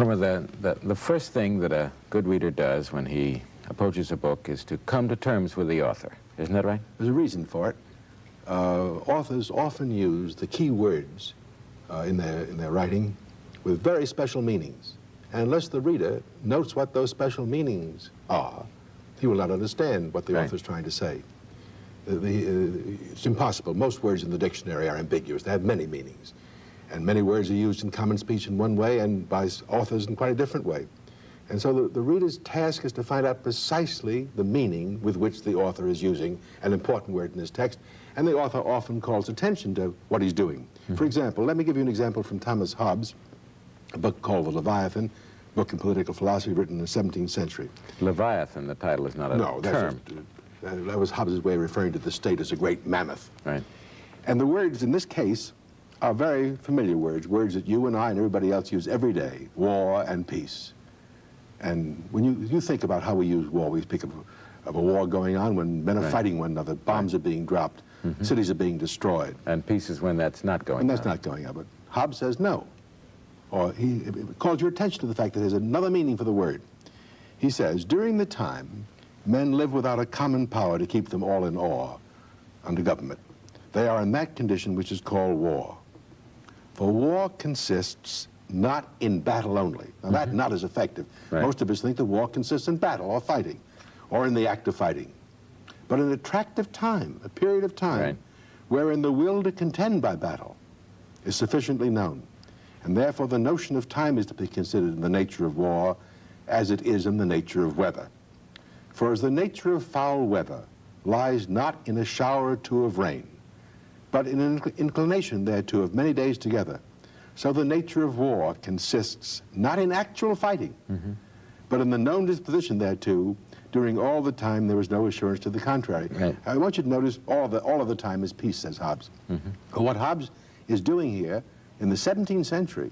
Mortimer, the first thing that a good reader does when he approaches a book is to come to terms with the author. Isn't that right? There's a reason for it. Authors often use the key words in their writing with very special meanings. And unless the reader notes what those special meanings are, he will not understand what the author's trying to say. It's impossible. Most words in the dictionary are ambiguous. They have many meanings. And many words are used in common speech in one way and by authors in quite a different way. And so the reader's task is to find out precisely the meaning with which the author is using an important word in his text, and the author often calls attention to what he's doing. For example, let me give you an example from Thomas Hobbes, a book called The Leviathan, a book in political philosophy written in the 17th century. Leviathan, the title is not a term. That was Hobbes' way of referring to the state as a great mammoth. Right. And the words in this case are very familiar words, words that you and I and everybody else use every day: war and peace. And when you think about how we use war, we speak of a war going on when men are fighting one another, bombs are being dropped, cities are being destroyed. And peace is when that's not going on. When that's not going on. But Hobbes says no. Or he calls your attention to the fact that there's another meaning for the word. He says, during the time men live without a common power to keep them all in awe under government, they are in that condition which is called war. For war consists not in battle only. Now that not is effective. Most of us think that war consists in battle or fighting, or in the act of fighting. But an attractive time, a period of time, wherein the will to contend by battle is sufficiently known. And therefore the notion of time is to be considered in the nature of war as it is in the nature of weather. For as the nature of foul weather lies not in a shower or two of rain, but in an inclination thereto of many days together, so the nature of war consists not in actual fighting, but in the known disposition thereto during all the time there is no assurance to the contrary. I want you to notice all of the time is peace, says Hobbes. What Hobbes is doing here in the 17th century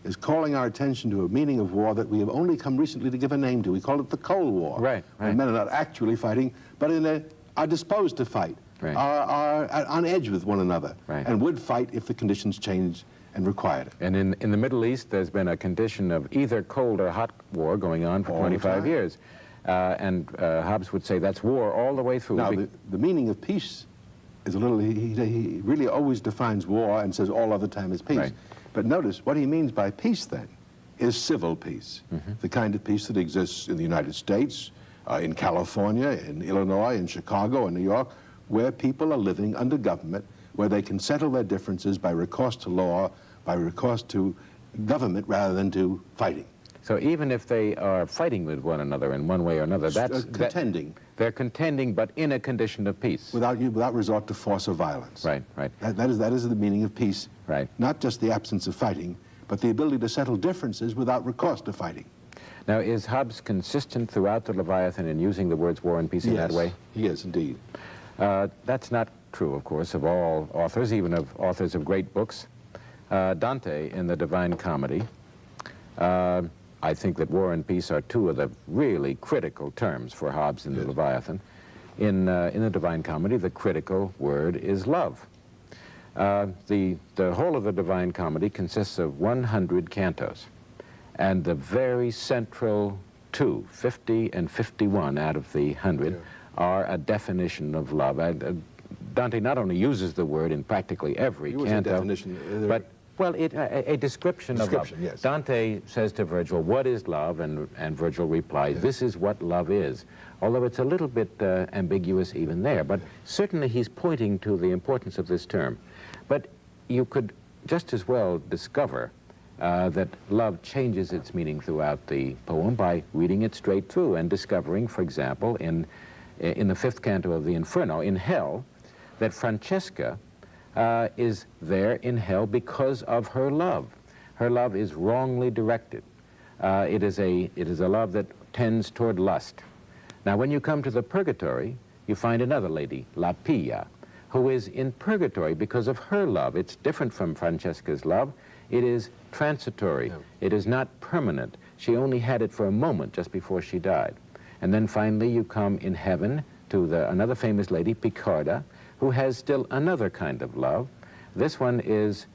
is calling our attention to a meaning of war that we have only come recently to give a name to. We call it the Cold War. And men are not actually fighting, but are disposed to fight, are on edge with one another, and would fight if the conditions changed and required it. And in the Middle East, there's been a condition of either cold or hot war going on for 25 years. And Hobbes would say that's war all the way through. Now, the meaning of peace is a little, he really always defines war and says all other time is peace. But notice, what he means by peace, then, is civil peace. The kind of peace that exists in the United States, in California, in Illinois, in Chicago, in New York, where people are living under government, where they can settle their differences by recourse to law, by recourse to government rather than to fighting. So even if they are fighting with one another in one way or another, that's contending. They're contending, but in a condition of peace. Without resort to force or violence. That is the meaning of peace. Not just the absence of fighting, but the ability to settle differences without recourse to fighting. Now, is Hobbes consistent throughout the Leviathan in using the words war and peace in that way? He is, indeed. That's not true, of course, of all authors, even of authors of great books. Dante, in the Divine Comedy, I think that war and peace are two of the really critical terms for Hobbes in the Leviathan. In the Divine Comedy, the critical word is love. The whole of the Divine Comedy consists of 100 cantos, and the very central 50 and 51 out of the 100 are a definition of love. Dante not only uses the word in practically every canto, but a description of love. Dante says to Virgil, what is love? And Virgil replies, this is what love is. Although it's a little bit ambiguous even there, but certainly he's pointing to the importance of this term. But you could just as well discover that love changes its meaning throughout the poem by reading it straight through and discovering, for example, in the 5th canto of the Inferno, in hell, that Francesca is there in hell because of her love. Her love is wrongly directed. It is a love that tends toward lust. Now, when you come to the purgatory, you find another lady, La Pia, who is in purgatory because of her love. It's different from Francesca's love. It is transitory. It is not permanent. She only had it for a moment just before she died. And then finally you come in heaven to another famous lady, Picarda, who has still another kind of love. This one is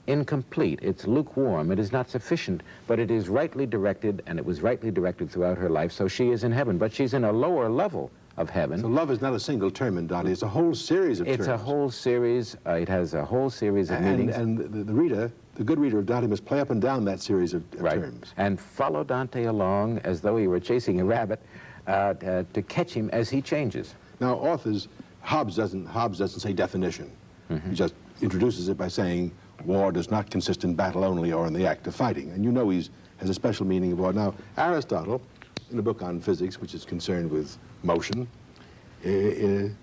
incomplete, it's lukewarm, it is not sufficient, but it is rightly directed, and it was rightly directed throughout her life, so she is in heaven. But she's in a lower level of heaven. So love is not a single term in Dante, it's a whole series of terms. It's a whole series, it has a whole series of meanings. And the reader, the good reader of Dante, must play up and down that series of terms. And follow Dante along as though he were chasing a rabbit to catch him as he changes. Now, authors, Hobbes doesn't say definition. He just introduces it by saying, war does not consist in battle only or in the act of fighting. And you know he has a special meaning of war. Now, Aristotle, in a book on physics, which is concerned with motion, when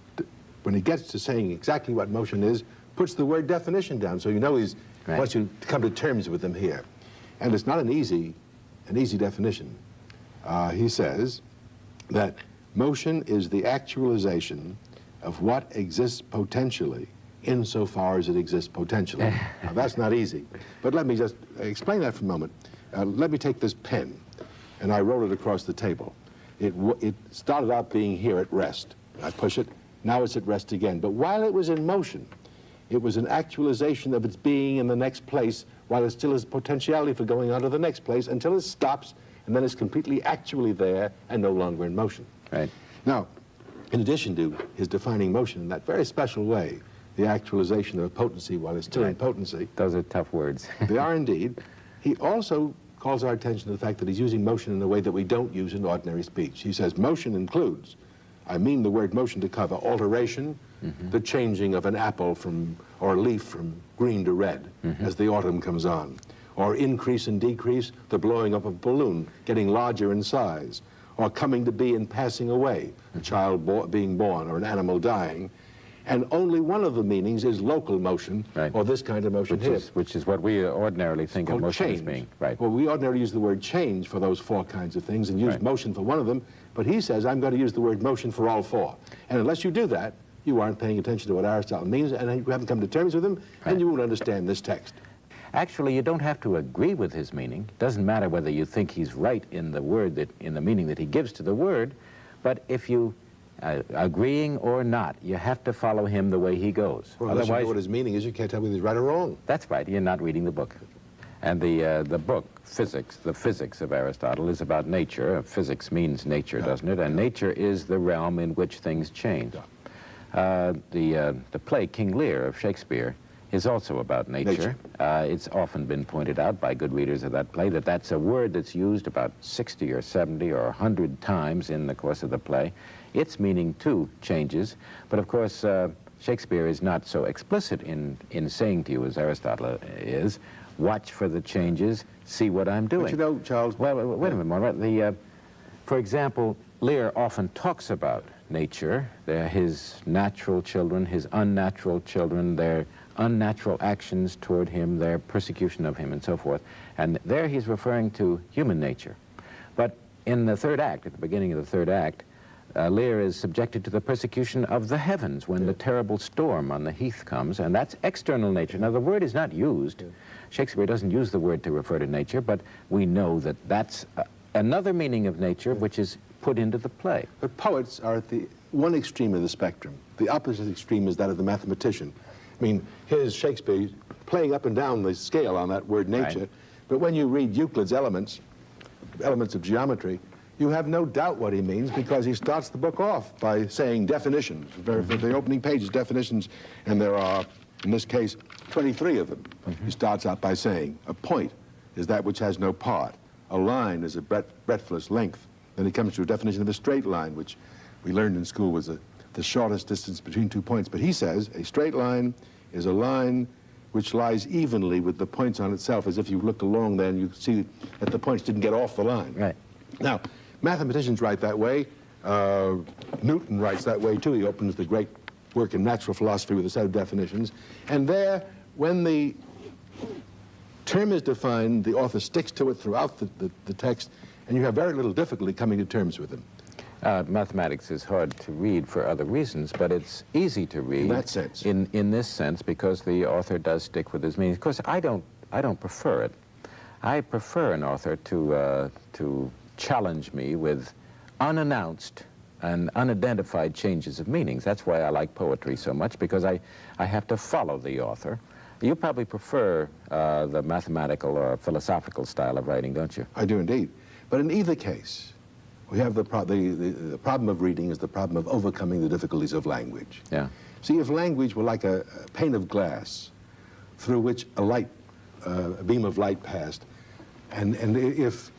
he gets to saying exactly what motion is, puts the word definition down. So you know he wants you to come to terms with him here. And it's not an easy definition. He says that motion is the actualization of what exists potentially insofar as it exists potentially. Now, that's not easy. But let me just explain that for a moment. Let me take this pen, and I roll it across the table. It started out being here at rest. I push it, now it's at rest again. But while it was in motion, it was an actualization of its being in the next place, while it still has potentiality for going on to the next place until it stops, and then it's completely actually there and no longer in motion. Right. Now, in addition to his defining motion in that very special way, the actualization of potency while it's still in potency. Those are tough words. They are indeed. He also calls our attention to the fact that he's using motion in a way that we don't use in ordinary speech. He says motion includes, I mean the word motion to cover alteration, the changing of an apple or a leaf from green to red as the autumn comes on, or increase and decrease, the blowing up of a balloon, getting larger in size, or coming to be and passing away, a child being born or an animal dying. And only one of the meanings is local motion, or this kind of motion which is what we ordinarily think of motion as being. Right. Well, we ordinarily use the word change for those four kinds of things and use motion for one of them, but he says I'm going to use the word motion for all four. And unless you do that, you aren't paying attention to what Aristotle means, and you haven't come to terms with him, and you won't understand this text. Actually, you don't have to agree with his meaning. It doesn't matter whether you think he's right in the word, in the meaning that he gives to the word, but if you agreeing or not, you have to follow him the way he goes. Well, unless you know what his meaning is, you can't tell whether he's right or wrong. That's right. You're not reading the book. And the book, Physics, the physics of Aristotle, is about nature. Physics means nature, doesn't it? And nature is the realm in which things change. The play King Lear of Shakespeare is also about nature. It's often been pointed out by good readers of that play that that's a word that's used about 60 or 70 or 100 times in the course of the play. Its meaning, too, changes. But, of course, Shakespeare is not so explicit in saying to you as Aristotle is, watch for the changes, see what I'm doing. But you know, Charles... Well, wait a minute. For example, Lear often talks about nature, his natural children, his unnatural children, their unnatural actions toward him, their persecution of him, and so forth. And there he's referring to human nature. But in the third act, at the beginning of the third act, Lear is subjected to the persecution of the heavens when the terrible storm on the heath comes, and that's external nature. Now, the word is not used. Shakespeare doesn't use the word to refer to nature, but we know that that's another meaning of nature which is put into the play. But poets are at the one extreme of the spectrum. The opposite extreme is that of the mathematician. I mean, here's Shakespeare playing up and down the scale on that word nature, but when you read Euclid's elements of geometry, you have no doubt what he means, because he starts the book off by saying definitions. For the opening pages, definitions, and there are, in this case, 23 of them. He starts out by saying, a point is that which has no part. A line is a breadthless length. Then he comes to a definition of a straight line, which we learned in school was the shortest distance between 2 points. But he says a straight line is a line which lies evenly with the points on itself, as if you looked along there and you see that the points didn't get off the line. Right. Now, mathematicians write that way. Newton writes that way, too. He opens the great work in natural philosophy with a set of definitions. And there, when the term is defined, the author sticks to it throughout the text, and you have very little difficulty coming to terms with them. Mathematics is hard to read for other reasons, but it's easy to read. In that sense. In this sense, because the author does stick with his meaning. Of course, I don't prefer it. I prefer an author to challenge me with unannounced and unidentified changes of meanings. That's why I like poetry so much, because I have to follow the author. You probably prefer the mathematical or philosophical style of writing, don't you? I do indeed. But in either case, we have the problem of reading is the problem of overcoming the difficulties of language. Yeah. See, if language were like a pane of glass through which a beam of light passed, and if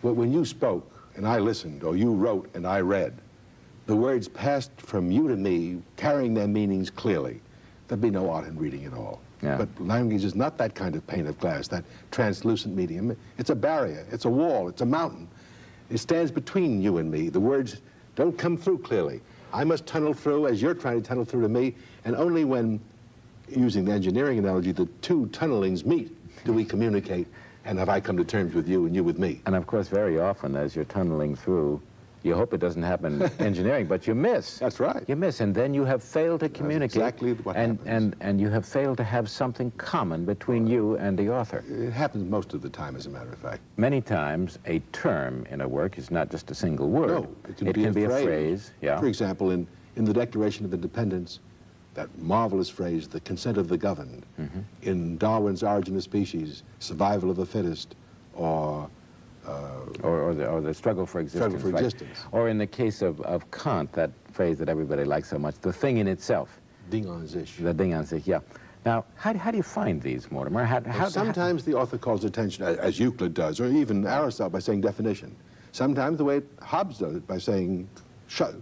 when you spoke and I listened, or you wrote and I read, the words passed from you to me, carrying their meanings clearly, there'd be no art in reading at all. Yeah. But language is not that kind of pane of glass, that translucent medium. It's a barrier, it's a wall, it's a mountain. It stands between you and me. The words don't come through clearly. I must tunnel through as you're trying to tunnel through to me, and only when, using the engineering analogy, the two tunnelings meet do we communicate, and have I come to terms with you and you with me. And of course, very often as you're tunneling through, you hope it doesn't happen in engineering, but you miss. That's right. You miss, and then you have failed to communicate. That's exactly what happens. And you have failed to have something common between you and the author. It happens most of the time, as a matter of fact. Many times, a term in a work is not just a single word. No, it can be a phrase. Yeah. For example, in the Declaration of Independence, that marvelous phrase, the consent of the governed, in Darwin's Origin of Species, survival of the fittest, or the struggle for existence. Struggle for right? existence. Or in the case of Kant, that phrase that everybody likes so much, the thing in itself. Ding an sich. The Ding an sich, yeah. Now, how do you find these, Mortimer? Sometimes the author calls attention, as Euclid does, or even Aristotle, by saying definition. Sometimes the way Hobbes does it, by saying,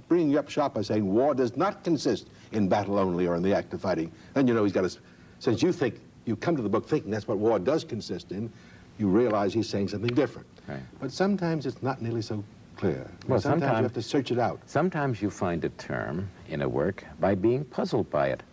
bringing you up sharp by saying, war does not consist in battle only or in the act of fighting. Then you know he's got to, since you come to the book thinking that's what war does consist in, you realize he's saying something different. Right. But sometimes it's not nearly so clear. Well, sometimes you have to search it out. Sometimes you find a term in a work by being puzzled by it.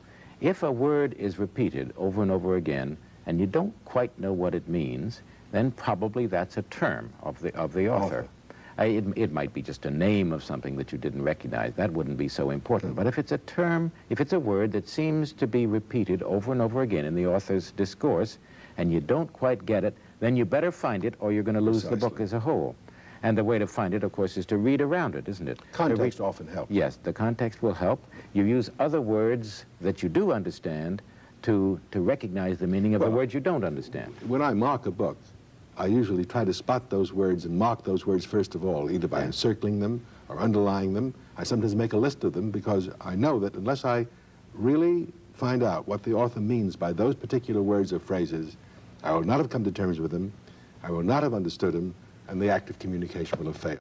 If a word is repeated over and over again, and you don't quite know what it means, then probably that's a term of the author. It might be just a name of something that you didn't recognize. That wouldn't be so important. But if it's a term, if it's a word that seems to be repeated over and over again in the author's discourse, and you don't quite get it, then you better find it or you're going to lose the book as a whole. And the way to find it, of course, is to read around it, isn't it? Context often helps. Yes, the context will help. You use other words that you do understand to recognize the meaning of the words you don't understand. When I mark a book, I usually try to spot those words and mark those words first of all, either by encircling them or underlying them. I sometimes make a list of them because I know that unless I really find out what the author means by those particular words or phrases, I will not have come to terms with them, I will not have understood them, and the act of communication will have failed.